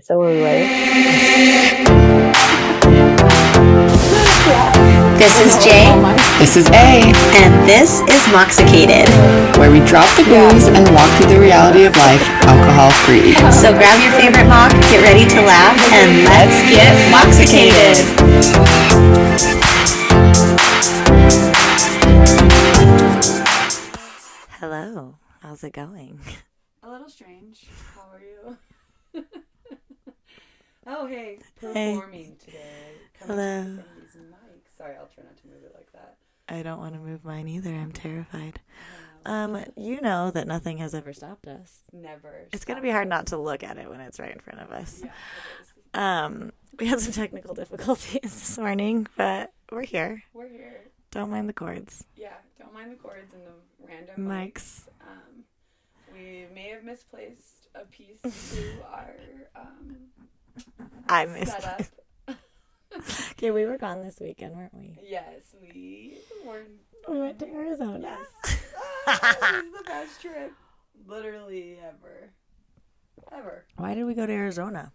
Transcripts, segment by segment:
so are we ready? This is Jay. This is A. And this is Moxicated, where we drop the booze and walk through the reality of life alcohol-free. So grab your favorite mock, get ready to laugh, and let's get Moxicated. Hello, how's it going? A little strange. How are you? Oh, hey. Hey. Performing today. Hello. From these mics. Sorry, I'll try not to move it like that. I don't want to move mine either. I'm terrified. Oh, You know that nothing has ever stopped us. never. It's going to be hard not to look at it when it's right in front of us. Yeah, it is. We had some technical difficulties this morning, but we're here. We're here. Don't mind the cords. Yeah, don't mind the cords and the random Mics. We may have misplaced a piece to our I missed setup. it. Okay, we were gone this weekend, weren't we? Yes, we were. We went to Arizona. Yes. It was the best trip, literally ever. Ever. Why did we go to Arizona?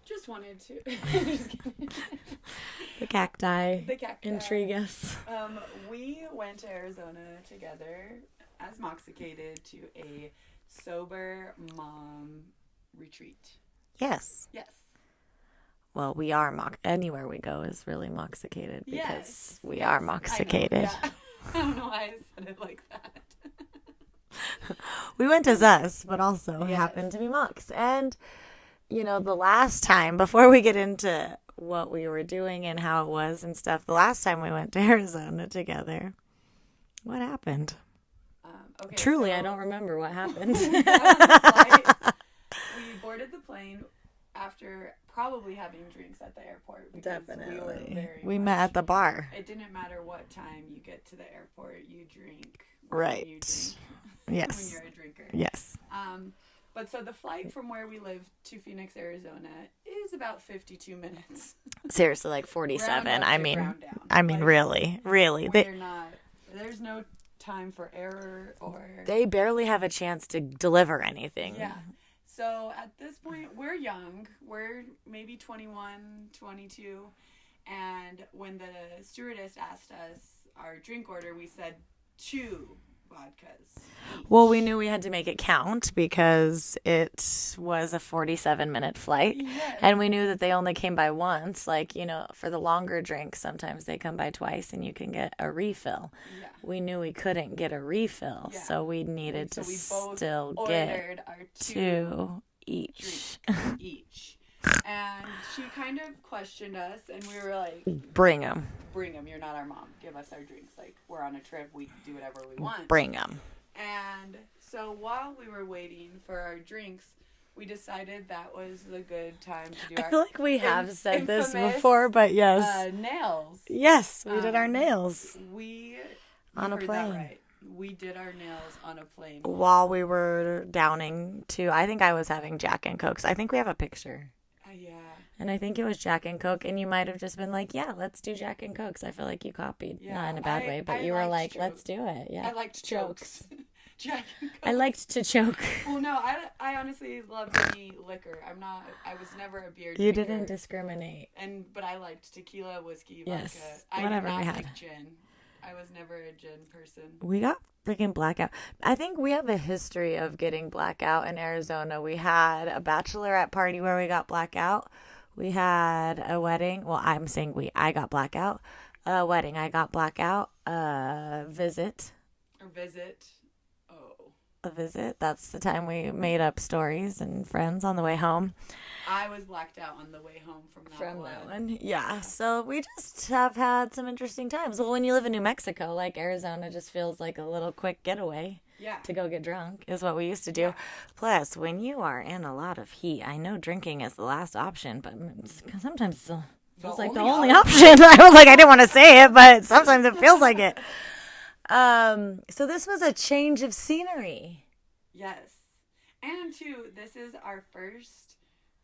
Just wanted to. Just kidding. The cacti. The cacti. Intrigue us. We went to Arizona together as Moxicated to a sober mom retreat. Yes. Yes. Well, we are anywhere we go is really moxicated because Yes. we Yes. are I know, moxicated. yeah. I don't know why I said it like that. We went as us, but also Yes. happened to be mox. And, you know, the last time, before we get into what we were doing and how it was and stuff, the last time we went to Arizona together, what happened? Okay, Truly, so I don't remember what happened. we boarded the plane after probably having drinks at the airport. because We, were very We much- met at the bar. It didn't matter what time you get to the airport, you drink. Right. You drink Yes. when you're a drinker. Yes. But so the flight from where we live to Phoenix, Arizona is about 52 minutes. Seriously, like 47. Round up I to mean, round down. like, really. There's no time for error or... They barely have a chance to deliver anything. Yeah. So at this point, we're young. We're maybe 21, 22. And when the stewardess asked us our drink order, we said 2 vodkas. Well, we knew we had to make it count because it was a 47-minute flight. Yes. And we knew that they only came by once. Like, you know, for the longer drinks, sometimes they come by twice and you can get a refill. Yeah. We knew we couldn't get a refill, Yeah. so we needed So to we both still ordered get our 2 each. drinks each. And she kind of questioned us, and we were like, Bring them. bring them. You're not our mom. Give us our drinks. Like, we're on a trip. We can do whatever we want. Bring them. And so while we were waiting for our drinks, we decided that was the good time to do I feel like we have said this infamous, before, but yes. nails. Yes, we did our nails We on a heard that plane. right. We did our nails on a plane. While we were downing to, I think I was having Jack and Cokes. I think we have a picture. Yeah. And I think it was Jack and Coke, and you might have just been like, yeah, let's do Jack and Cokes. I feel like you copied. Yeah, Not in a bad way, but I you were liked like, let's do it. Yeah. I liked chokes. Jack and Coke. I liked to choke. Well, no, I honestly love any liquor. I was never a beer drinker. You didn't discriminate. But I liked tequila, whiskey, Yes, vodka. I whatever did not we had. like gin. I was never a gin person. We got freaking blackout. I think we have a history of getting blackout in Arizona. We had a bachelorette party where we got blackout. We had a wedding. Well, I'm saying I got blackout. A wedding, I got blackout. A visit. A visit. That's the time we made up stories and friends on the way home. I was blacked out on the way home from that one. Yeah. So we just have had some interesting times. Well, when you live in New Mexico, like Arizona just feels like a little quick getaway. Yeah. To go get drunk is what we used to do. Plus, when you are in a lot of heat, I know drinking is the last option, but sometimes it feels like the only option. I was like, I didn't want to say it, but sometimes it feels like it. So this was a change of scenery. Yes. And too, this is our first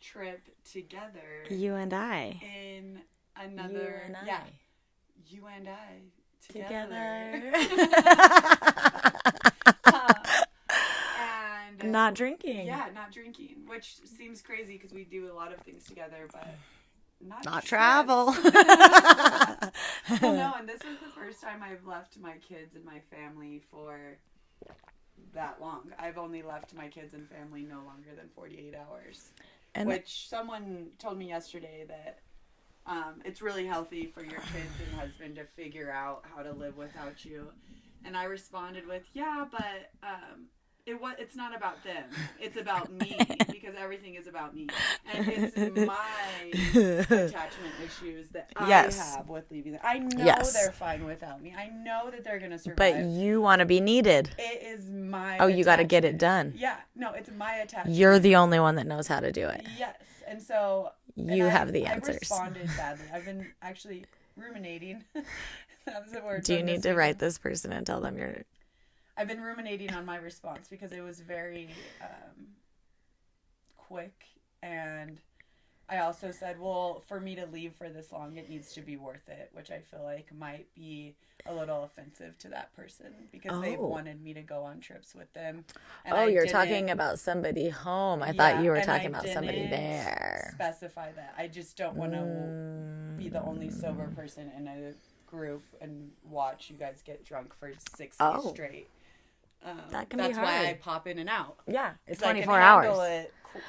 trip together. You and I. In another... You and I. Yeah. You and I. Together. And not drinking. Yeah, not drinking, which seems crazy because we do a lot of things together, but not travel. Well, no, and this was the first time I've left my kids and my family for that long. I've only left my kids and family no longer than 48 hours. Which someone told me yesterday that it's really healthy for your kids and husband to figure out how to live without you. And I responded with, yeah, but it's not about them. It's about me, because everything is about me. And it's my attachment issues that I have with leaving them. I know they're fine without me. I know that they're going to survive. But you want to be needed. It is my you got to get it done. Yeah. No, it's my attachment. You're the only one that knows how to do it. Yes. And so... You have the answers. I responded badly. I've been actually ruminating. That was the word. Do you need to write this person and tell them you're... I've been ruminating on my response because it was very quick, and I also said, well, for me to leave for this long, it needs to be worth it, which I feel like might be a little offensive to that person because they've wanted me to go on trips with them. And you're talking about somebody home. I thought you were talking about somebody there. Specify that. I just don't want to be the only sober person in a group and watch you guys get drunk for 6 days straight. That can be hard. That's why I pop in and out. Yeah, it's 24 hours.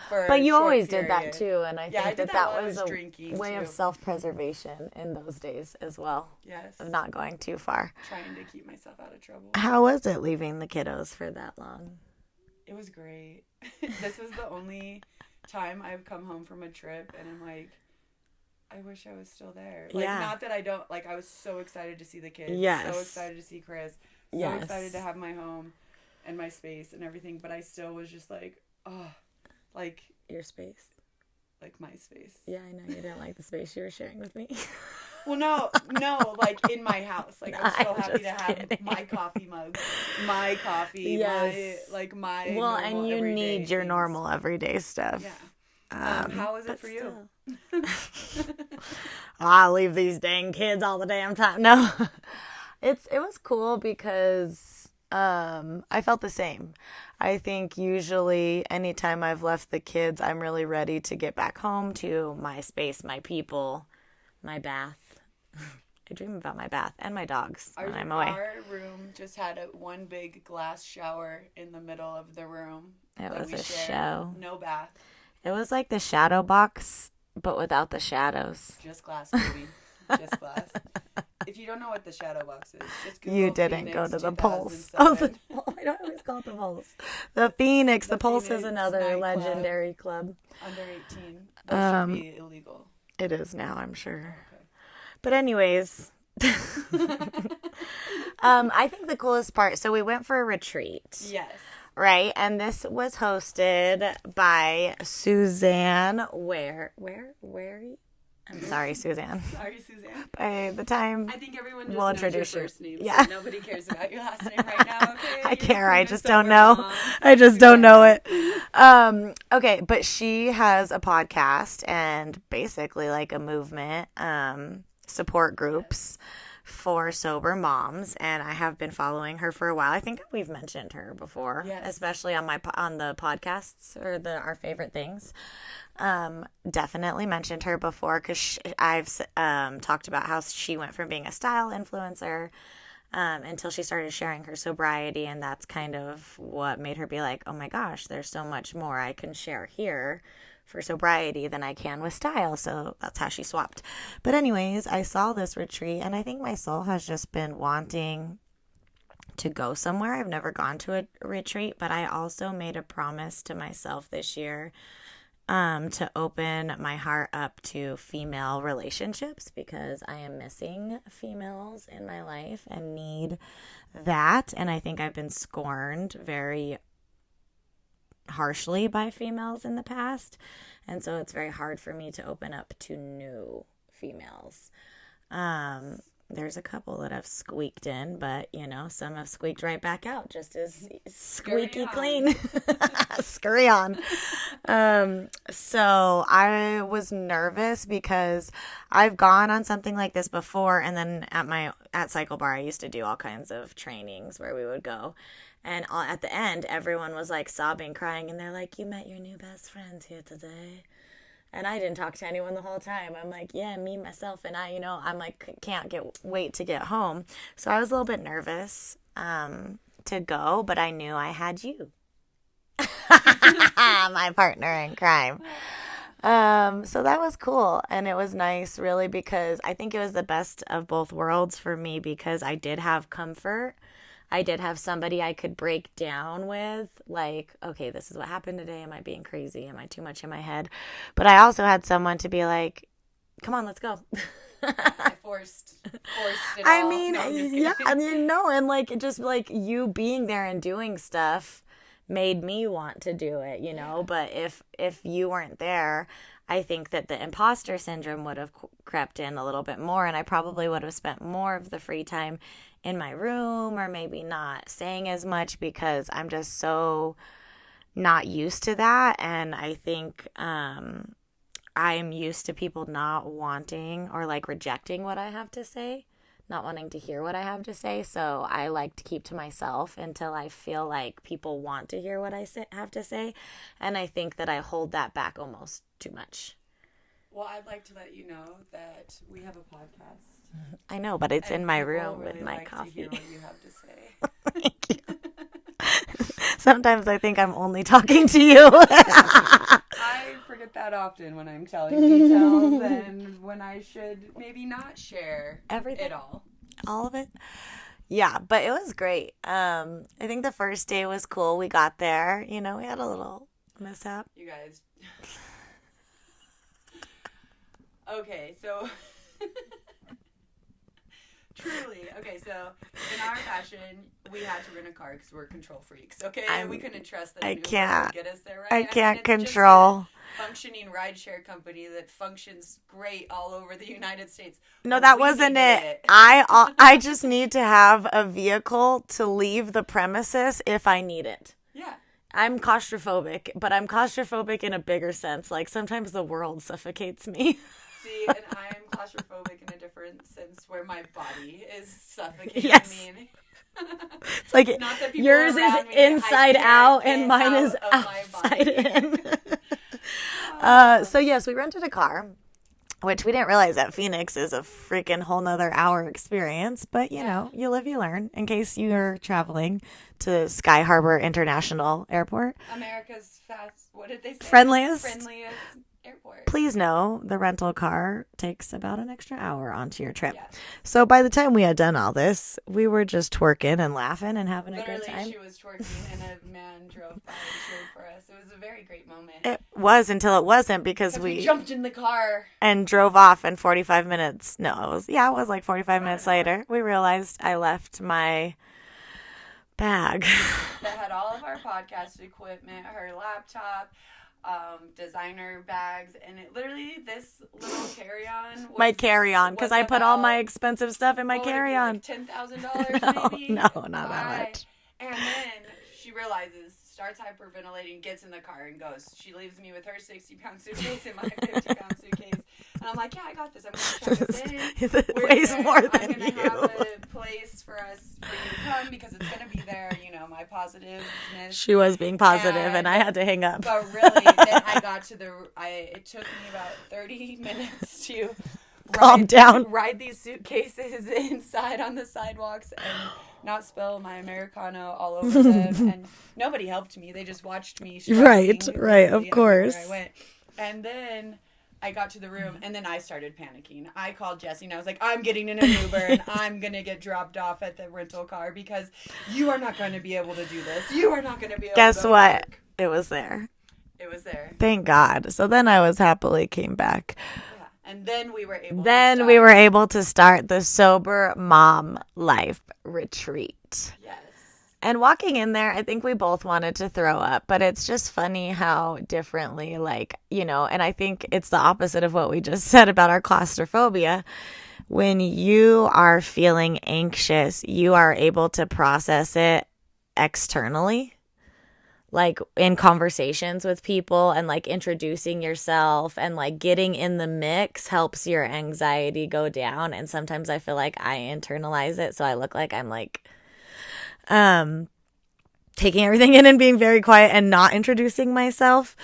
But you always did that too, and I think that was a way of self-preservation in those days as well. Yes. Of not going too far. Trying to keep myself out of trouble. How was it leaving the kiddos for that long? It was great. This was the only time I've come home from a trip, and I'm like, I wish I was still there. Like, not that I don't, like, I was so excited to see the kids. Yes. So excited to see Chris. So excited to have my home and my space and everything, but I still was just like, like... Your space. Like my space. Yeah, I know. You didn't like the space you were sharing with me. Well, no, like in my house. Like, I'm so happy to have my coffee mug, my coffee, my Well, and you need your normal everyday stuff. Yeah. How is it for you? I leave these dang kids all the damn time. No. It was cool because I felt the same. I think usually anytime I've left the kids, I'm really ready to get back home to my space, my people, my bath. I dream about my bath and my dogs when I'm away. Our room just had one big glass shower in the middle of the room. It was a show. No bath. It was like the shadow box, but without the shadows. Just glass, baby. Just glass. If you don't know what the shadow box is, just Google You didn't Phoenix go to the Pulse. 2007. I don't always call it the Pulse. The Phoenix. The Pulse Phoenix is another nightclub. legendary club. Under 18. That should be illegal. It is now, I'm sure. Okay. But anyways, I think the coolest part, so we went for a retreat. Yes. Right? And this was hosted by Suzanne Ware. I'm sorry, Suzanne. Sorry, Suzanne. By the time I think everyone just we'll knows introduce your you. first name, Yeah. so nobody cares about your last name right now, okay? I care. I just so don't we're know. wrong. I just don't know it. Okay, but she has a podcast and basically like a movement, support groups for sober moms, and I have been following her for a while. I think we've mentioned her before, especially on the podcasts or our favorite things. Definitely mentioned her before because I've talked about how she went from being a style influencer until she started sharing her sobriety, and that's kind of what made her be like, oh my gosh, there's so much more I can share here for sobriety than I can with style. So that's how she swapped. But anyways, I saw this retreat, and I think my soul has just been wanting to go somewhere. I've never gone to a retreat, but I also made a promise to myself this year to open my heart up to female relationships because I am missing females in my life and need that. And I think I've been scorned very harshly by females in the past. And so it's very hard for me to open up to new females. There's a couple that have squeaked in, but, some have squeaked right back out just as squeaky clean. Scurry on. So I was nervous because I've gone on something like this before, and then at Cycle Bar, I used to do all kinds of trainings where we would go. And at the end, everyone was like sobbing, crying, and they're like, you met your new best friends here today. And I didn't talk to anyone the whole time. I'm like, yeah, me, myself, and I, I'm like, can't wait to get home. So I was a little bit nervous to go, but I knew I had you. My partner in crime. So that was cool. And it was nice, really, because I think it was the best of both worlds for me, because I did have comfort. I did have somebody I could break down with, like, okay, this is what happened today. Am I being crazy? Am I too much in my head? But I also had someone to be like, come on, let's go. I forced it I all. mean, No, I'm just yeah, kidding. I mean, no, and like, just like you being there and doing stuff made me want to do it, But if you weren't there, I think that the imposter syndrome would have crept in a little bit more, and I probably would have spent more of the free time in my room, or maybe not saying as much, because I'm just so not used to that. And I think I'm used to people not wanting or like rejecting what I have to say, not wanting to hear what I have to say. So I like to keep to myself until I feel like people want to hear what I have to say. And I think that I hold that back almost too much. Well, I'd like to let you know that we have a podcast. I know, but it's And in my people room really with my like to coffee. hear what you have to say. Thank you. Sometimes I think I'm only talking to you. I forget that often when I'm telling details and when I should maybe not share Everything? it all. All of it? Yeah, but it was great. I think the first day was cool. We got there. We had a little mishap. You guys. Okay, so truly, okay, so in our fashion, we had to rent a car because we're control freaks, okay? We couldn't trust that I an Uber can't. would get us there, right? I can't it's just control. a functioning rideshare company that functions great all over the United States. No, But that we wasn't needed it. I just need to have a vehicle to leave the premises if I need it. Yeah. I'm claustrophobic, but I'm claustrophobic in a bigger sense. Like, sometimes the world suffocates me. See, and I am claustrophobic in a different sense where my body is suffocating Yes. me. It's like Not that people yours is around me, inside I can't out get and mine is out of my outside body. in. So yes, we rented a car, which we didn't realize that Phoenix is a freaking whole nother hour experience. But you know, you live, you learn. In case you're traveling to Sky Harbor International Airport, America's what did they say? Friendliest airport. Please know the rental car takes about an extra hour onto your trip. Yeah. So by the time we had done all this, we were just twerking and laughing and having a good time. Literally, she was twerking and a man drove by and cheered for us. It was a very great moment. It was until it wasn't, because we jumped in the car and drove off, and 45 minutes. No, it was like 45 minutes later. We realized I left my bag. that had all of our podcast equipment, her laptop, designer bags, and it literally, this little carry-on My carry-on, because I put all my expensive stuff in my carry-on. Like $10,000 maybe? No, not that much. And then she realizes, starts hyperventilating, gets in the car and goes. She leaves me with her 60-pound suitcase and my 50-pound suitcase. And I'm like, yeah, I got this. I'm going to check this in. It weighs more than I'm going to you. have a place for you to come because it's going to be there, my positiveness. She was being positive, and I had to hang up. But really, then I got to it took me about 30 minutes to Calm down. Ride these suitcases inside on the sidewalks and not spill my Americano all over them. And nobody helped me. They just watched me. Right, of course. I went. And then I got to the room, and then I started panicking. I called Jesse, and I was like, I'm getting in an Uber, and I'm going to get dropped off at the rental car because you are not going to be able to do this. You are not going to be able Guess to what? work. It was there. It was there. Thank God. So then I came back. Yeah. And then we were able to start the Sober Mom Life Retreat. Yes. And walking in there, I think we both wanted to throw up, but it's just funny how differently, and I think it's the opposite of what we just said about our claustrophobia. When you are feeling anxious, you are able to process it externally, like in conversations with people, and like introducing yourself and like getting in the mix helps your anxiety go down. And sometimes I feel like I internalize it, so I look like I'm like taking everything in and being very quiet and not introducing myself.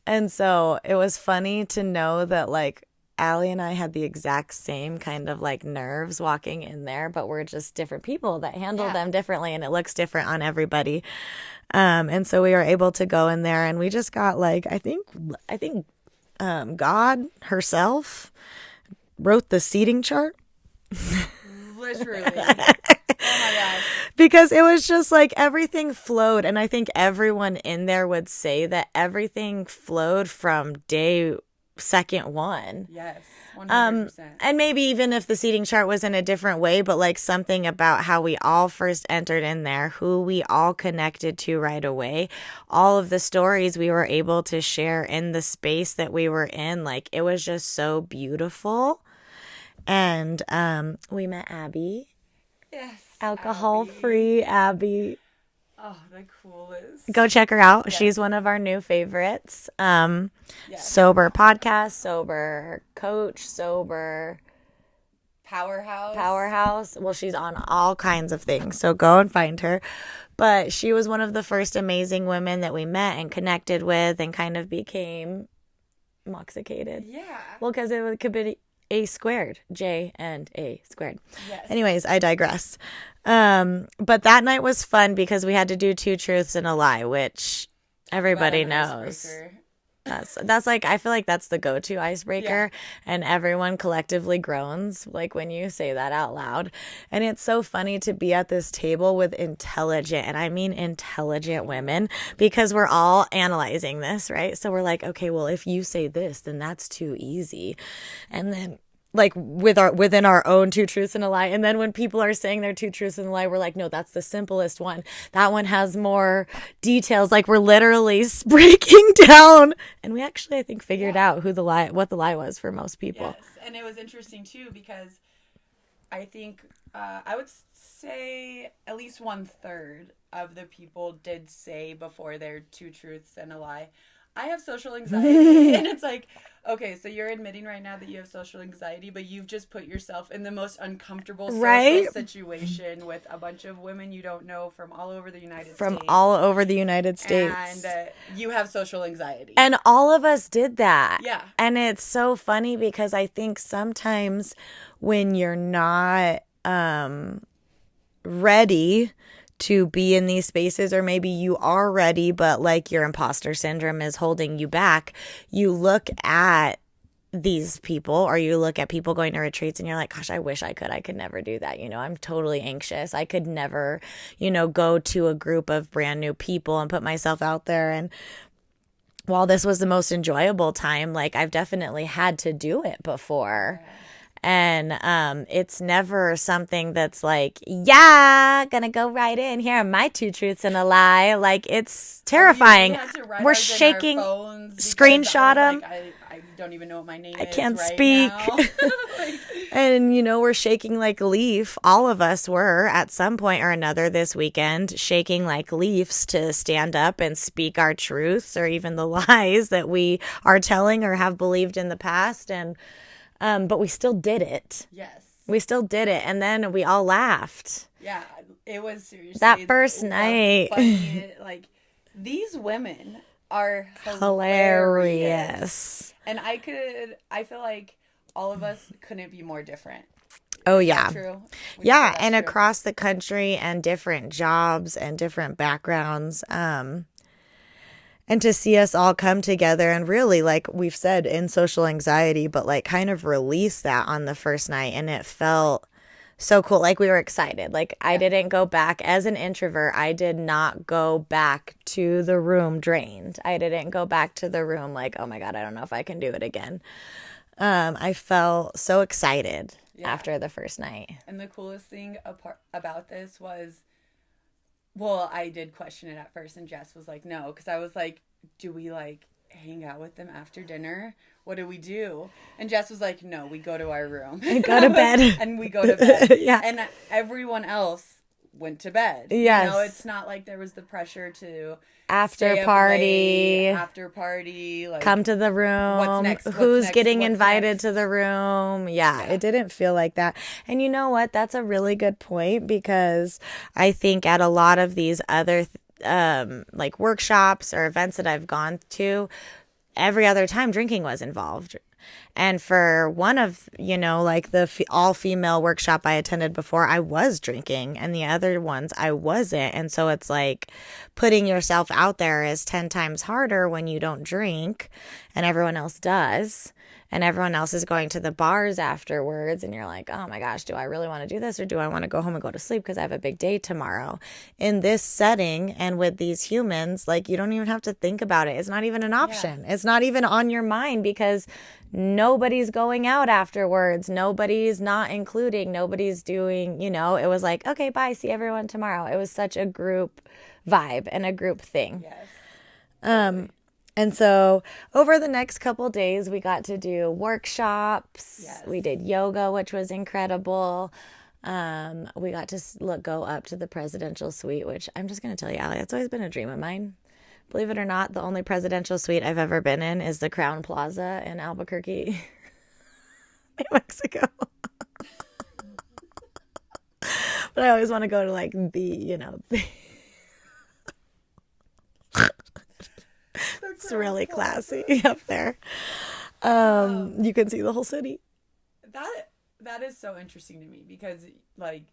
And so it was funny to know that like Allie and I had the exact same kind of like nerves walking in there, but we're just different people that handle them differently, and it looks different on everybody. And so we were able to go in there, and we just got like, I think God herself wrote the seating chart. Literally. Oh my gosh. Because it was just like everything flowed. And I think everyone in there would say that everything flowed from day second one. Yes, 100%. And maybe even if the seating chart was in a different way, but like something about how we all first entered in there, who we all connected to right away, all of the stories we were able to share in the space that we were in, like it was just so beautiful. And we met Abby. Yes. Alcohol-free Abby. Oh, the coolest. Go check her out. Yes. She's one of our new favorites. Yes. Sober podcast, sober coach, sober powerhouse. Well, she's on all kinds of things, so go and find her. But she was one of the first amazing women that we met and connected with and kind of became moxicated. Yeah. Well, because it could be A squared, J and A squared. Yes. Anyways, I digress. But that night was fun because we had to do 2 truths and a lie, which everybody knows. That's like, I feel like that's the go-to icebreaker, and everyone collectively groans like when you say that out loud. And it's so funny to be at this table with intelligent, and I mean intelligent women, because we're all analyzing this, right? So we're like, okay, well, if you say this, then that's too easy. And then like within our own 2 truths and a lie. And then when people are saying their 2 truths and a lie, we're like, no, that's the simplest one. That one has more details. Like we're literally breaking down. And we actually, I think, figured out what the lie was for most people. Yes. And it was interesting too, because I think I would say at least 1/3 of the people did say before their 2 truths and a lie, I have social anxiety. And it's like, okay, so you're admitting right now that you have social anxiety, but you've just put yourself in the most uncomfortable social situation with a bunch of women you don't know from all over the United States. From all over the United States. And you have social anxiety. And all of us did that. Yeah. And it's so funny because I think sometimes when you're not ready to be in these spaces, or maybe you are ready, but like your imposter syndrome is holding you back, you look at these people, or you look at people going to retreats and you're like, gosh, I wish I could never do that. I'm totally anxious. I could never, go to a group of brand new people and put myself out there. And while this was the most enjoyable time, like I've definitely had to do it before. And it's never something that's like, yeah, gonna go right in. Here are my 2 truths and a lie. Like, it's terrifying. We're shaking. Screenshot them. I don't even know what my name is. I can't right speak. Now. And, we're shaking like a leaf. All of us were at some point or another this weekend shaking like leaves to stand up and speak our truths, or even the lies that we are telling or have believed in the past. And but we still did it. Yes. We still did it. And then we all laughed. Yeah. It was seriously. That first night. Funny, like, these women are hilarious. And I feel like all of us couldn't be more different. Oh, yeah. True? Yeah. And true. Across the country, and different jobs and different backgrounds. And to see us all come together and really, like we've said, in social anxiety, but like kind of release that on the first night. And it felt so cool. Like we were excited. Like I didn't go back as an introvert. I did not go back to the room drained. I didn't go back to the room like, oh my God, I don't know if I can do it again. I felt so excited after the first night. And the coolest thing about this was, well, I did question it at first, and Jess was like, no, because I was like, do we like hang out with them after dinner? What do we do? And Jess was like, no, we go to our room. And go to bed. And we go to bed. Yeah. And everyone else went to bed. Yes. It's not like there was the pressure to after party, like, come to the room. What's next? Who's getting invited to the room? Yeah, it didn't feel like that. And you know what? That's a really good point, because I think at a lot of these other like workshops or events that I've gone to, every other time drinking was involved. And for one of, like the all-female workshop I attended before, I was drinking, and the other ones I wasn't. And so it's like putting yourself out there is 10 times harder when you don't drink and everyone else does. And everyone else is going to the bars afterwards, and you're like, oh my gosh, do I really want to do this, or do I want to go home and go to sleep because I have a big day tomorrow? In this setting and with these humans, like, you don't even have to think about it. It's not even an option. Yeah. It's not even on your mind because nobody's going out afterwards. Nobody's not including. Nobody's doing, it was like, okay, bye, see everyone tomorrow. It was such a group vibe and a group thing. Yes. And so over the next couple days, we got to do workshops. Yes. We did yoga, which was incredible. We got to go up to the presidential suite, which I'm just going to tell you, Allie, that's always been a dream of mine. Believe it or not, the only presidential suite I've ever been in is the Crown Plaza in Albuquerque, New Mexico. But I always want to go to like it's really classy up there. You can see the whole city. That is so interesting to me because, like,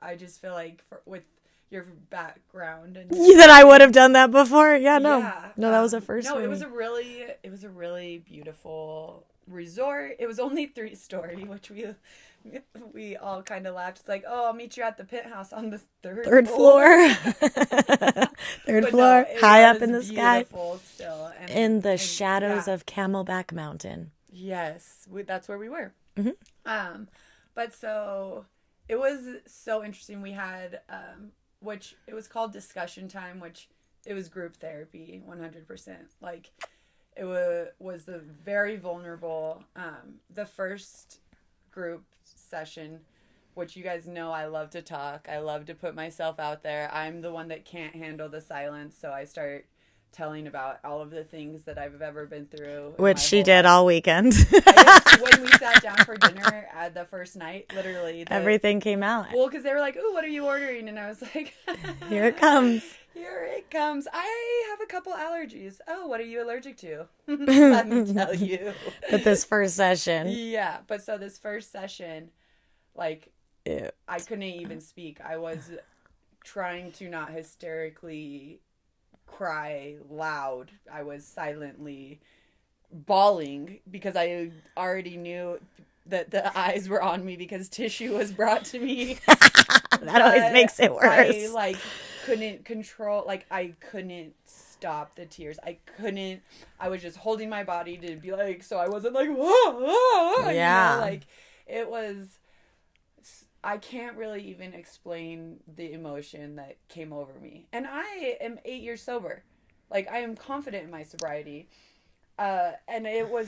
I just feel like with your background and that I would have done that before. Yeah, no, that was a first. No, it was a really beautiful resort. It was only 3-story, which we all kind of laughed. It's like, oh, I'll meet you at the penthouse on the third floor. Third floor, high up in the sky. Still, in the shadows of Camelback Mountain. Yes, that's where we were. Mm-hmm. But so it was so interesting. We had, which it was called discussion time, which it was group therapy, 100%. Like, it was the very vulnerable. The first group session, which you guys know I love to talk. I love to put myself out there. I'm the one that can't handle the silence, so I start telling about all of the things that I've ever been through. Which she did all weekend. When we sat down for dinner at the first night, literally. Everything came out. Well, because they were like, ooh, what are you ordering? And I was like, here it comes. Here it comes. I have a couple allergies. Oh, what are you allergic to? Let me tell you. But this first session. Yeah. But so this first session, like, I couldn't even speak. I was trying to not hysterically cry loud. I was silently bawling because I already knew that the eyes were on me because tissue was brought to me. That always makes it worse. I couldn't control, I couldn't stop the tears. I was just holding my body to be like, so I wasn't like, whoa, yeah. It was, I can't really even explain the emotion that came over me. And I am 8 years sober. I am confident in my sobriety. And it was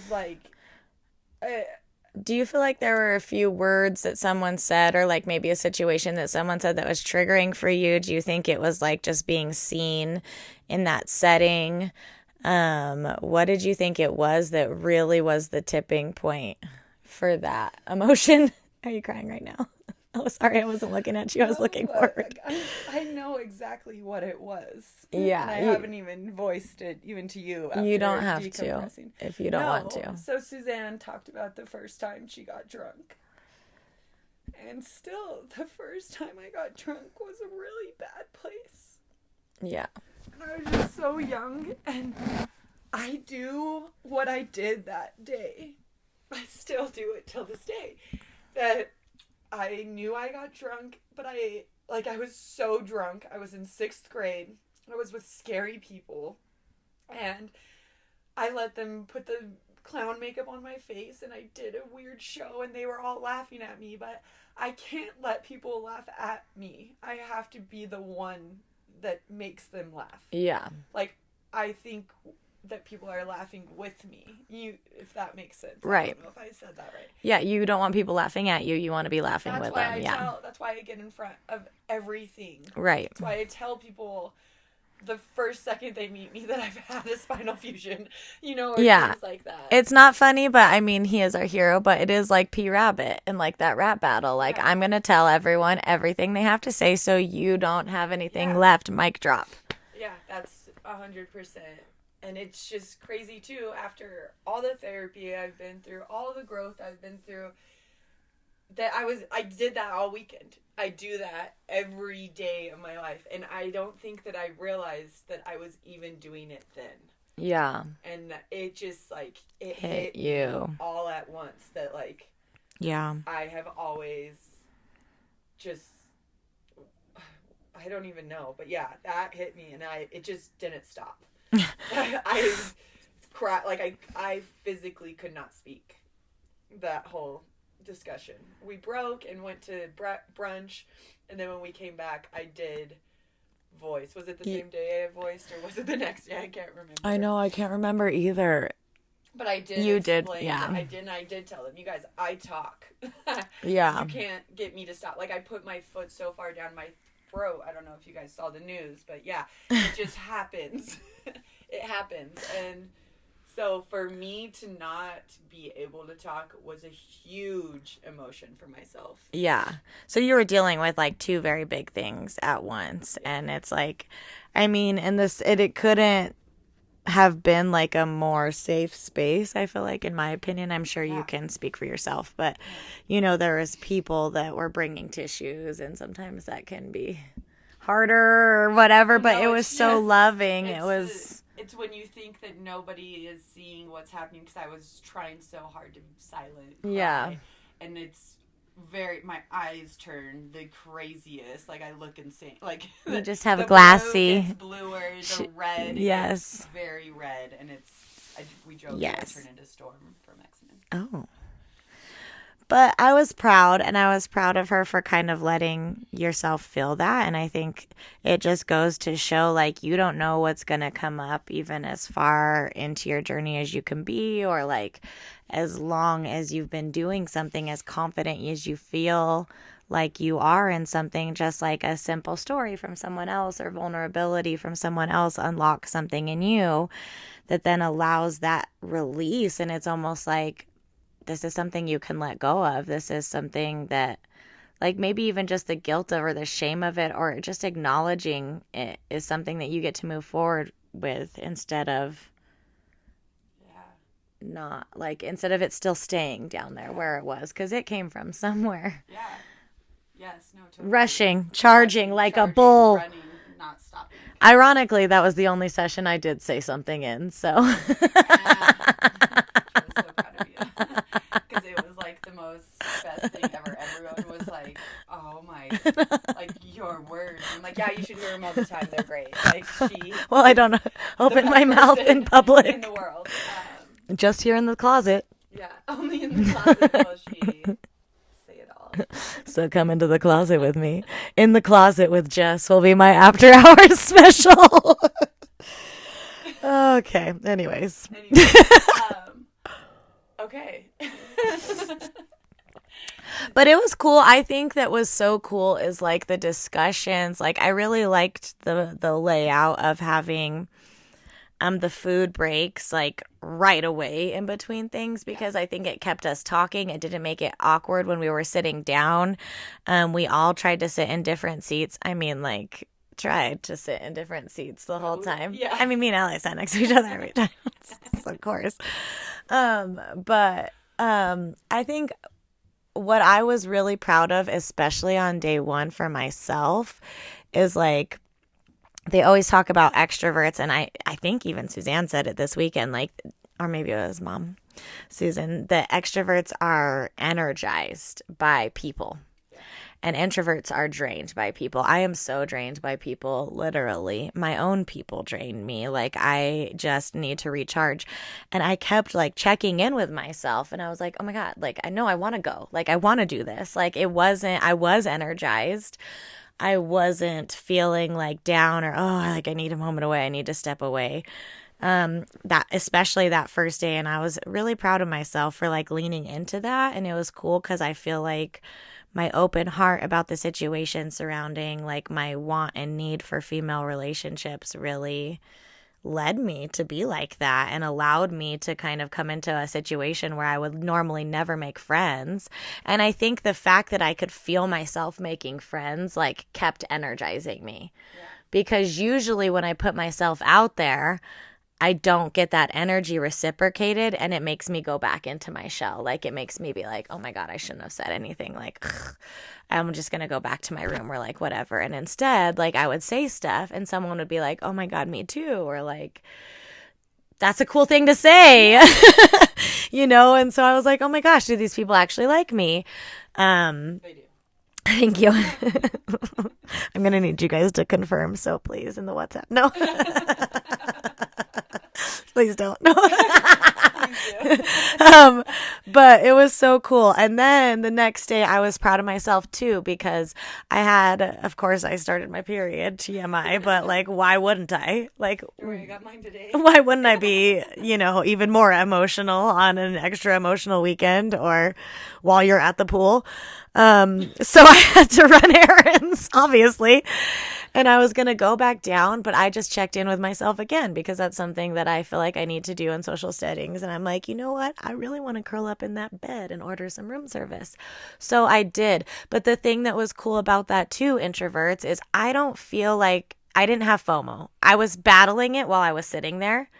do you feel like there were a few words that someone said, or maybe a situation that someone said that was triggering for you? Do you think it was just being seen in that setting? What did you think it was that really was the tipping point for that emotion? Are you crying right now? Oh, sorry, I wasn't looking at you. I was looking forward. I know exactly what it was. Yeah. And I haven't even voiced it even to you. You don't have to if you don't want to. So Suzanne talked about the first time she got drunk. And still, the first time I got drunk was a really bad place. Yeah. And I was just so young. And I do what I did that day. I still do it till this day. That I knew I got drunk, but I was so drunk. I was in 6th grade. I was with scary people. And I let them put the clown makeup on my face, and I did a weird show, and they were all laughing at me. But I can't let people laugh at me. I have to be the one that makes them laugh. Yeah. I think that people are laughing with me, if that makes sense. Right. I don't know if I said that right. Yeah, you don't want people laughing at you. You want to be laughing with them. That's why I get in front of everything. Right. That's why I tell people the first second they meet me that I've had a spinal fusion, or things like that. It's not funny, but I mean, he is our hero, but it is like P. Rabbit and that rap battle. I'm going to tell everyone everything they have to say so you don't have anything left. Mic drop. Yeah, that's 100%. And it's just crazy too, after all the therapy I've been through, all the growth I've been through, that I did that all weekend. I do that every day of my life. And I don't think that I realized that I was even doing it then. Yeah. And it just, like, it Hit hit you me all at once that, like, yeah, I have always just, I don't even know. But yeah, that hit me and it just didn't stop. I cried, like, I physically could not speak that whole discussion. We broke and went to brunch, and then when we came back, I did voice. Was it the same day I voiced, or was it the next day? I can't remember. I know, I can't remember either. But I did. You explain, did, yeah. I did tell them, you guys, I talk. Yeah. You can't get me to stop. Like, I put my foot so far down my throat. I don't know if you guys saw the news, but yeah, it just happens. It happens. And so for me to not be able to talk was a huge emotion for myself. Yeah. So you were dealing with like two very big things at once. Yeah. And it's like, I mean, and it couldn't have been like a more safe space, I feel like, in my opinion. I'm sure you can speak for yourself, but you know, there was people that were bringing tissues, and sometimes that can be harder or whatever, but it was so loving. It's when you think that nobody is seeing what's happening, because I was trying so hard to be silent. Cry, yeah. And it's my eyes turn the craziest. Like, I look insane. Like, you just have the glassy. blue gets bluer, the red yes. gets very red, and we joke yes. that I turn into Storm from X-Men. Oh. But I was proud, and I was proud of her for kind of letting yourself feel that. And I think it just goes to show, like, you don't know what's going to come up even as far into your journey as you can be, or like as long as you've been doing something, as confident as you feel like you are in something. Just like a simple story from someone else or vulnerability from someone else unlocks something in you that then allows that release. And it's almost like, this is something you can let go of. This is something that, like, maybe even just the guilt of or the shame of it, or just acknowledging it, is something that you get to move forward with, instead of instead of it still staying down there where it was, because it came from somewhere. Yeah. Yes. No. Totally. Rushing, charging like a bull. Running, not stopping. Ironically, that was the only session I did say something in. So. Because it was like the most best thing ever. Everyone was like, "Oh my, like your words." I'm like, "Yeah, you should hear them all the time. They're great." Like, well, I don't open my mouth in public in the world. Just here in the closet. Yeah, only in the closet will she say it all. So come into the closet with me. In the Closet with Jess will be my after hours special. Okay. Anyways. Okay. But it was cool. I think that was so cool is like the discussions. Like, I really liked the layout of having the food breaks like right away in between things, because I think it kept us talking. It didn't make it awkward when we were sitting down. We all tried to sit in different seats. I mean, like, tried to sit in different seats the whole time. Yeah. I mean, me and Allie sat next to each other every time. Of course. But I think what I was really proud of, especially on day one for myself, is like, they always talk about extroverts, and I think even Suzanne said it this weekend, like, or maybe it was Mom, Susan, that extroverts are energized by people. And introverts are drained by people. I am so drained by people, literally. My own people drain me. Like, I just need to recharge. And I kept, like, checking in with myself. And I was like, oh, my God, like, I know I want to go. Like, I want to do this. Like, I was energized. I wasn't feeling, like, down or, oh, like, I need a moment away. I need to step away. That, especially that first day. And I was really proud of myself for, like, leaning into that. And it was cool because I feel like my open heart about the situation surrounding, like, my want and need for female relationships really led me to be like that, and allowed me to kind of come into a situation where I would normally never make friends. And I think the fact that I could feel myself making friends, like, kept energizing me. because usually when I put myself out there, I don't get that energy reciprocated, and it makes me go back into my shell. Like, it makes me be like, oh my God, I shouldn't have said anything. Like, ugh, I'm just going to go back to my room, or like, whatever. And instead, like, I would say stuff and someone would be like, oh my God, me too. Or like, that's a cool thing to say, And so I was like, oh my gosh, do these people actually like me? They do. Thank you. I'm going to need you guys to confirm. So please, in the WhatsApp. No. Please don't. No. But it was so cool. And then the next day I was proud of myself too, because of course I started my period, TMI, but like, why wouldn't I? Like, I got mine today. Why wouldn't I be, even more emotional on an extra emotional weekend or while you're at the pool? So I had to run errands, obviously. And I was going to go back down, but I just checked in with myself again, because that's something that I feel like I need to do in social settings. And I'm like, you know what? I really want to curl up in that bed and order some room service. So I did. But the thing that was cool about that too, introverts, is I don't feel like I didn't have FOMO. I was battling it while I was sitting there.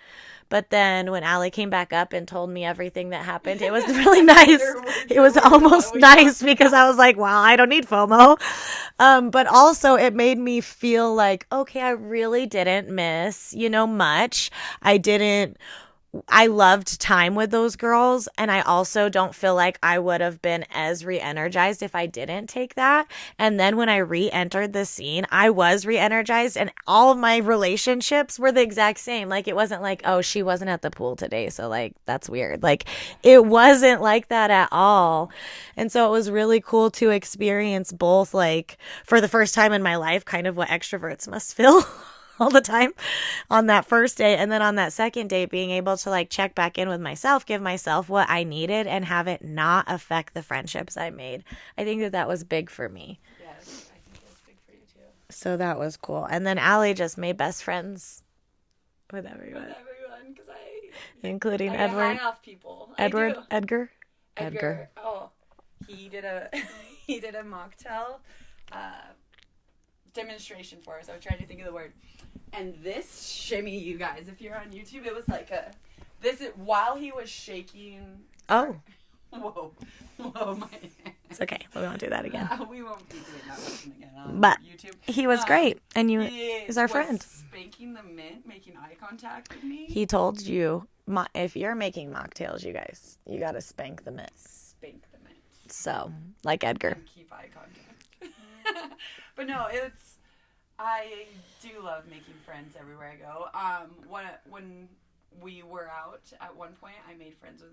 But then when Allie came back up and told me everything that happened, it was really nice. It was almost nice, because I was like, wow, I don't need FOMO. But also it made me feel like, okay, I really didn't miss, much. I loved time with those girls, and I also don't feel like I would have been as re-energized if I didn't take that. And then when I re-entered the scene, I was re-energized, and all of my relationships were the exact same. Like, it wasn't like, oh, she wasn't at the pool today, so like, that's weird. Like, it wasn't like that at all. And so it was really cool to experience both, like, for the first time in my life, kind of what extroverts must feel all the time on that first day. And then on that second day, being able to like check back in with myself, give myself what I needed, and have it not affect the friendships I made. I think that was big for me. Yes, I think it was big for you too. So that was cool. And then Allie just made best friends with everyone. Because including I Edward. high off people. Edgar. Oh, he did a mocktail demonstration for us. I was trying to think of the word. And this shimmy, you guys, if you're on YouTube, it was like while he was shaking. Oh. Whoa, my hand. It's okay. We won't do that again. We won't be doing that one again on but YouTube. He was great, and he's our friend. Spanking the mint, making eye contact with me. He told you, if you're making mocktails, you guys, you got to spank the mint. Spank the mint. So, like Edgar. And keep eye contact. But no, I do love making friends everywhere I go. When we were out at one point, I made friends with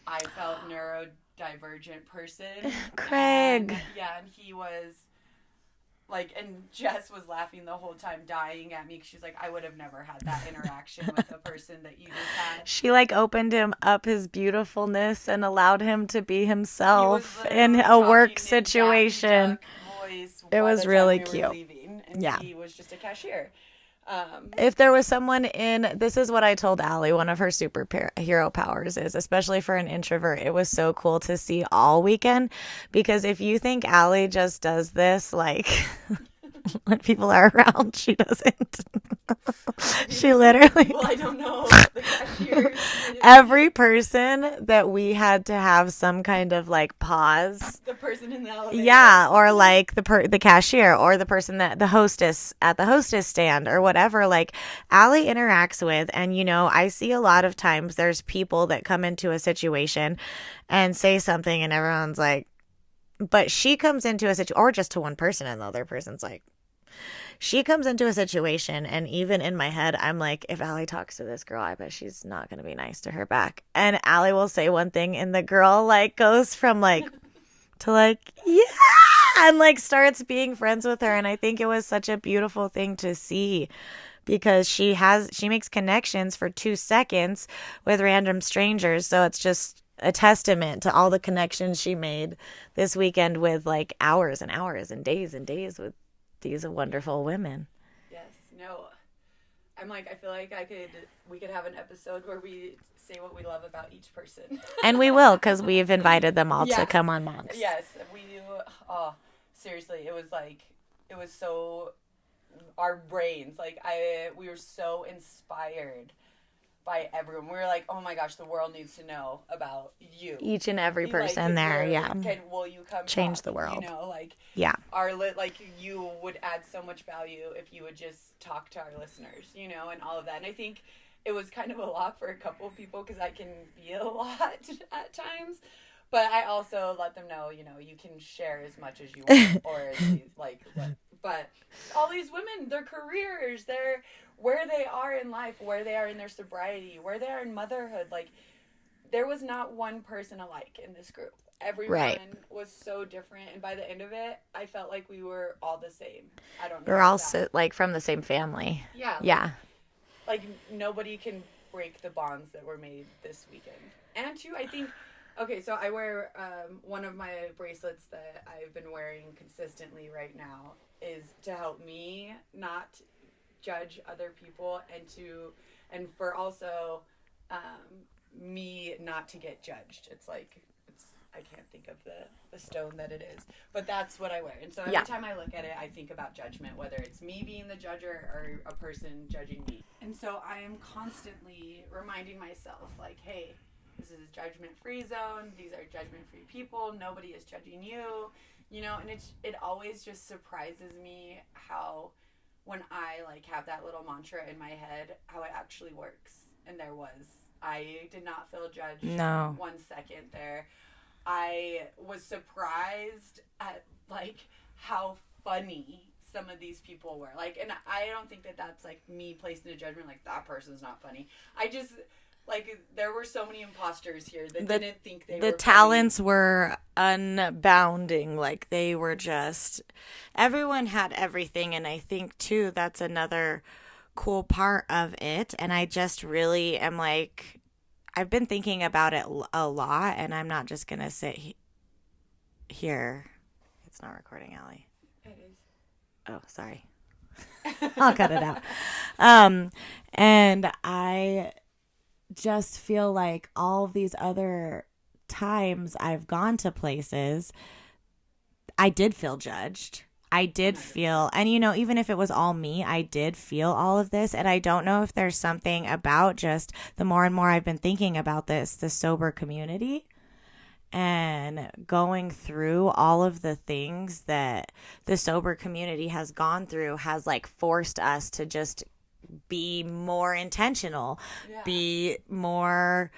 I felt neurodivergent person. Craig. And he was like, and Jess was laughing the whole time, dying at me, because she's like, I would have never had that interaction with the person that you just had. She like opened him up his beautifulness and allowed him to be himself in a work situation. It was really cute. And he was just a cashier. If there was someone this is what I told Allie, one of her superhero powers is, especially for an introvert, it was so cool to see all weekend, because if you think Allie just does this, like, when people are around, she doesn't. She literally. Well, I don't know. The cashiers. Every person that we had to have some kind of like pause. The person in the elevator. Yeah, or like the cashier, or the person the hostess at the hostess stand, or whatever. Like, Allie interacts with, and I see a lot of times there's people that come into a situation and say something, and everyone's like, but she comes into a situation, or just to one person, and the other person's like. She comes into a situation, and even in my head, I'm like, if Allie talks to this girl, I bet she's not going to be nice to her back. And Allie will say one thing, and the girl, like, goes from, like, to, like, yeah, and, like, starts being friends with her. And I think it was such a beautiful thing to see, because she makes connections for 2 seconds with random strangers. So it's just a testament to all the connections she made this weekend with, like, hours and hours and days with these wonderful women. Yes. No. I'm like, I feel like we could have an episode where we say what we love about each person. And we will, because we've invited them all to come on Monks. Yes, we do. Oh, seriously, it was so our brains. Like, we were so inspired by everyone. We were like, oh my gosh, the world needs to know about you. Each and every person there, yeah. Will you come change talk? the world? You know, like, yeah. Like, you would add so much value if you would just talk to our listeners, you know, and all of that. And I think it was kind of a lot for a couple of people because I can be a lot at times. But I also let them know, you know, you can share as much as you want, or as you, like, but all these women, their careers, their where they are in life, where they are in their sobriety, where they are in motherhood, like, there was not one person alike in this group. Everyone was so different, and by the end of it, I felt like we were all the same. I don't know. We're all like from the same family. Yeah. Yeah. Like nobody can break the bonds that were made this weekend. And two, I think. Okay, so I wear one of my bracelets that I've been wearing consistently right now is to help me not judge other people and for also me not to get judged. It's like I can't think of the stone that it is, but that's what I wear. And so every time I look at it, I think about judgment, whether it's me being the judger or a person judging me. And so I am constantly reminding myself, like, hey, this is a judgment-free zone. These are judgment-free people. Nobody is judging you, you know. And it always just surprises me how when I like have that little mantra in my head, how it actually works. And I did not feel judged. No. 1 second there. I was surprised at like how funny some of these people were. Like, and I don't think that that's like me placing a judgment like that person's not funny. I just like there were so many imposters here that didn't think they were the talents were unbounding. Like they were just everyone had everything, and I think too that's another cool part of it. And I just really am like I've been thinking about it a lot, and I'm not just gonna sit here. It's not recording, Allie. It is. Oh, sorry. I'll cut it out. And I just feel like all of these other times I've gone to places, I did feel judged. I did feel, and you know, even if it was all me, I did feel all of this. And I don't know if there's something about just the more and more I've been thinking about this, the sober community and going through all of the things that the sober community has gone through has like forced us to just be more intentional, be more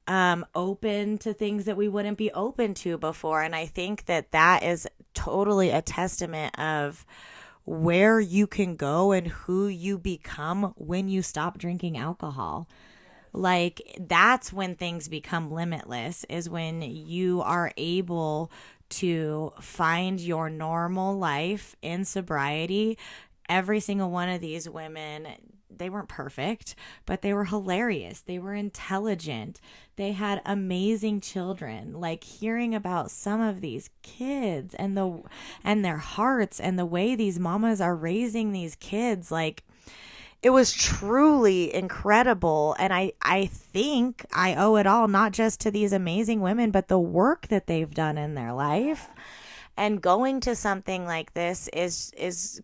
open to things that we wouldn't be open to before. And I think that that is totally a testament of where you can go and who you become when you stop drinking alcohol. Like that's when things become limitless, is when you are able to find your normal life in sobriety. Every single one of these women, they weren't perfect, but they were hilarious. They were intelligent. They had amazing children. Like hearing about some of these kids and their hearts and the way these mamas are raising these kids, like it was truly incredible. And I think I owe it all not just to these amazing women, but the work that they've done in their life. And going to something like this is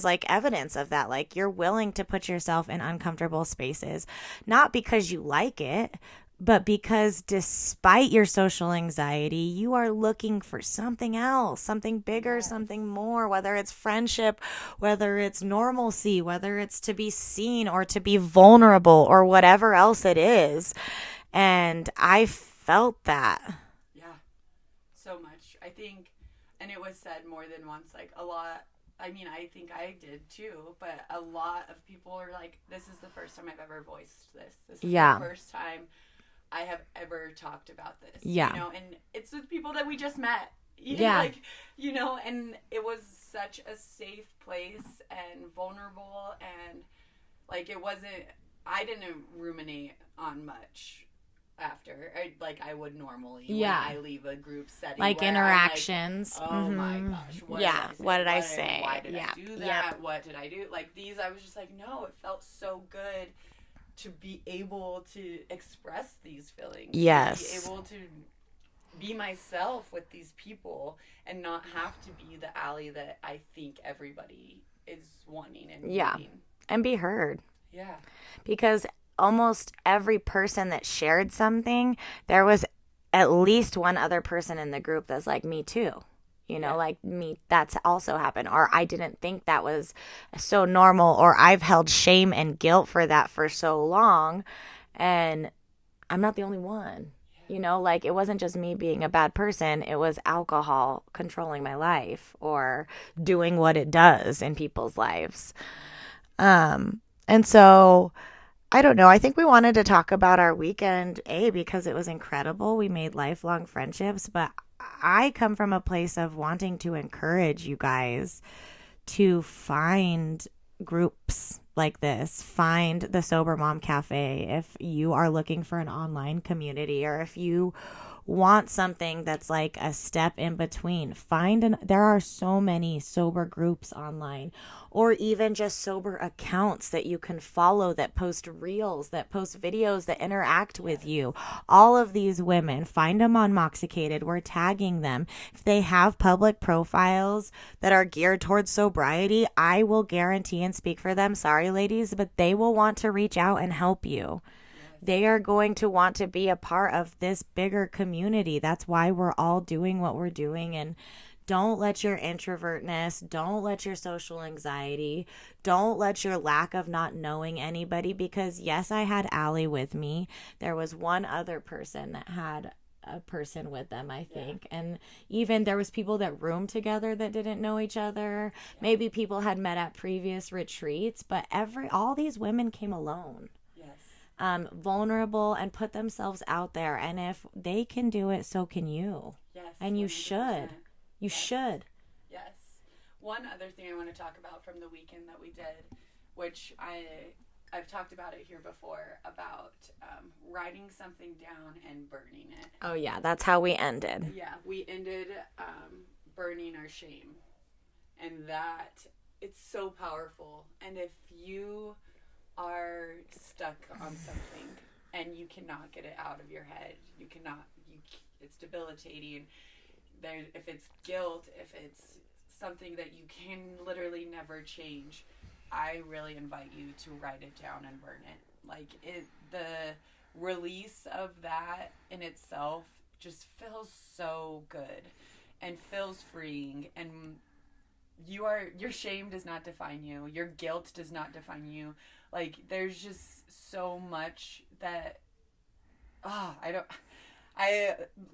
like evidence of that. Like you're willing to put yourself in uncomfortable spaces, not because you like it, but because despite your social anxiety, you are looking for something else, something bigger, something more, whether it's friendship, whether it's normalcy, whether it's to be seen or to be vulnerable or whatever else it is. And I felt that. Yeah, so much. I think. And it was said more than once, like a lot, I mean, I think I did too, but a lot of people are like, this is the first time I've ever voiced this. This is the first time I have ever talked about this. Yeah. You know, and it's with people that we just met. Yeah. Like, you know, and it was such a safe place and vulnerable and like I didn't ruminate on much after I would normally when I leave a group setting, like interactions, like, oh my gosh, what did I say? Why did I do that? What did I do? Like these, I was just like, no, it felt so good to be able to express these feelings, to be able to be myself with these people and not have to be the Allie that I think everybody is wanting and Yeah. needing. And be heard. Yeah. Because almost every person that shared something, there was at least one other person in the group that's like, me too. You know, like me, that's also happened. Or I didn't think that was so normal. Or I've held shame and guilt for that for so long. And I'm not the only one. You know, like it wasn't just me being a bad person. It was alcohol controlling my life or doing what it does in people's lives. And so I don't know. I think we wanted to talk about our weekend, because it was incredible. We made lifelong friendships, but I come from a place of wanting to encourage you guys to find groups like this. Find the Sober Mom Cafe if you are looking for an online community, or if you want something that's like a step in between. There are so many sober groups online, or even just sober accounts that you can follow that post reels, that post videos, that interact with you. All of these women, find them on Moxicated. We're tagging them. If they have public profiles that are geared towards sobriety, I will guarantee and speak for them. Sorry, ladies, but they will want to reach out and help you. They are going to want to be a part of this bigger community. That's why we're all doing what we're doing. And don't let your introvertness, don't let your social anxiety, don't let your lack of not knowing anybody, because yes, I had Allie with me. There was one other person that had a person with them, I think. Yeah. And even there was people that roomed together that didn't know each other. Yeah. Maybe people had met at previous retreats, but all these women came alone. Vulnerable and put themselves out there. And if they can do it, so can you. Yes. And you 100%. Should. You should. Yes. One other thing I want to talk about from the weekend that we did, which I've talked about it here before, about writing something down and burning it. Oh, yeah. That's how we ended. Yeah. We ended burning our shame. And that, it's so powerful. And if you are stuck on something and you cannot get it out of your head, it's debilitating. If it's guilt, if it's something that you can literally never change, I really invite you to write it down and burn it. Like the release of that in itself just feels so good and feels freeing. And your shame does not define you. Your guilt does not define you. Like, there's just so much that,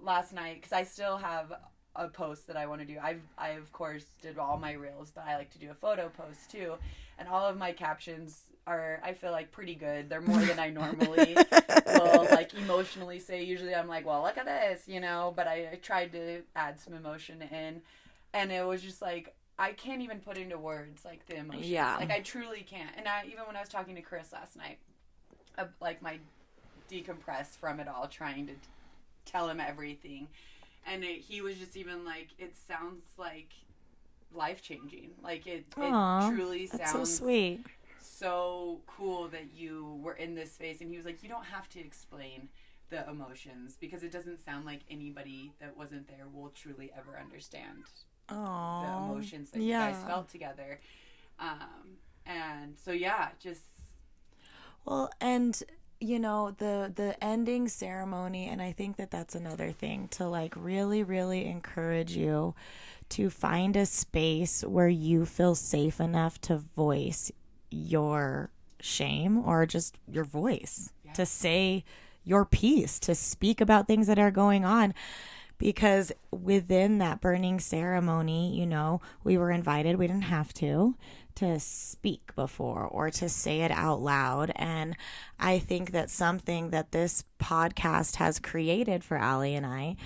last night, because I still have a post that I want to do. I of course did all my reels, but I like to do a photo post too. And all of my captions are, I feel like, pretty good. They're more than I normally will, like, emotionally say. Usually I'm like, well, look at this, you know, but I tried to add some emotion in. And it was just like, I can't even put into words, like, the emotions. Yeah. Like, I truly can't. And even when I was talking to Chris last night, like, my decompress from it all, trying to tell him everything. And he was just even like, it sounds like life-changing. Like, it truly sounds so sweet. So cool that you were in this space. And he was like, you don't have to explain the emotions, because it doesn't sound like anybody that wasn't there will truly ever understand the emotions that you guys felt together. And so, well, and you know, the ending ceremony, and I think that's another thing to, like, really, really encourage you to find a space where you feel safe enough to voice your shame, or just your voice, to say your piece, to speak about things that are going on. Because within that burning ceremony, you know, we were invited, we didn't have to speak before or to say it out loud. And I think that something that this podcast has created for Allie and I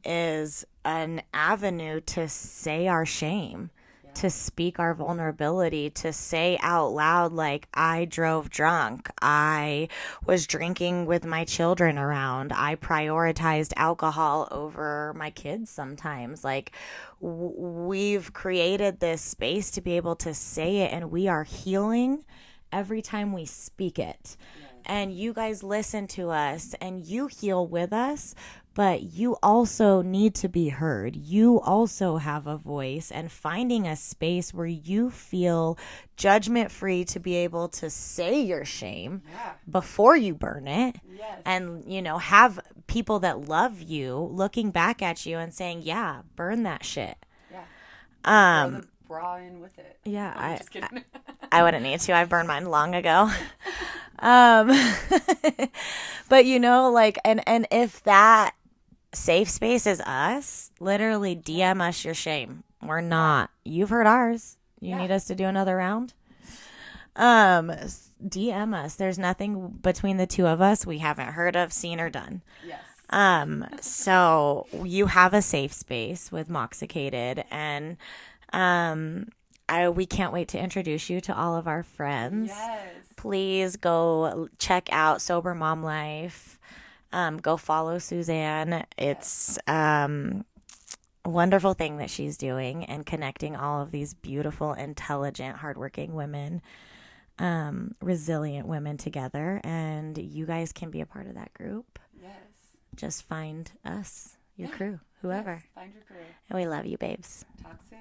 is an avenue to say our shame, to speak our vulnerability, to say out loud, like, I drove drunk, I was drinking with my children around, I prioritized alcohol over my kids sometimes. Like, we've created this space to be able to say it, and we are healing every time we speak it. And you guys listen to us and you heal with us, but you also need to be heard. You also have a voice, and finding a space where you feel judgment free to be able to say your shame before you burn it. Yes. And, you know, have people that love you looking back at you and saying, yeah, burn that shit. Yeah. Throw the bra in with it. Yeah. I'm just kidding. I wouldn't need to. I burned mine long ago. But, you know, like, and if that safe space is us, literally DM us your shame. We're not. You've heard ours. You need us to do another round? DM us. There's nothing between the two of us we haven't heard of, seen, or done. Yes. So you have a safe space with Moxicated, and we can't wait to introduce you to all of our friends. Yes. Please go check out Sober Mom Life. Go follow Suzanne. It's a wonderful thing that she's doing and connecting all of these beautiful, intelligent, hardworking women, resilient women together. And you guys can be a part of that group. Yes. Just find us, your crew, whoever. Yes, find your crew. And we love you, babes. Talk soon.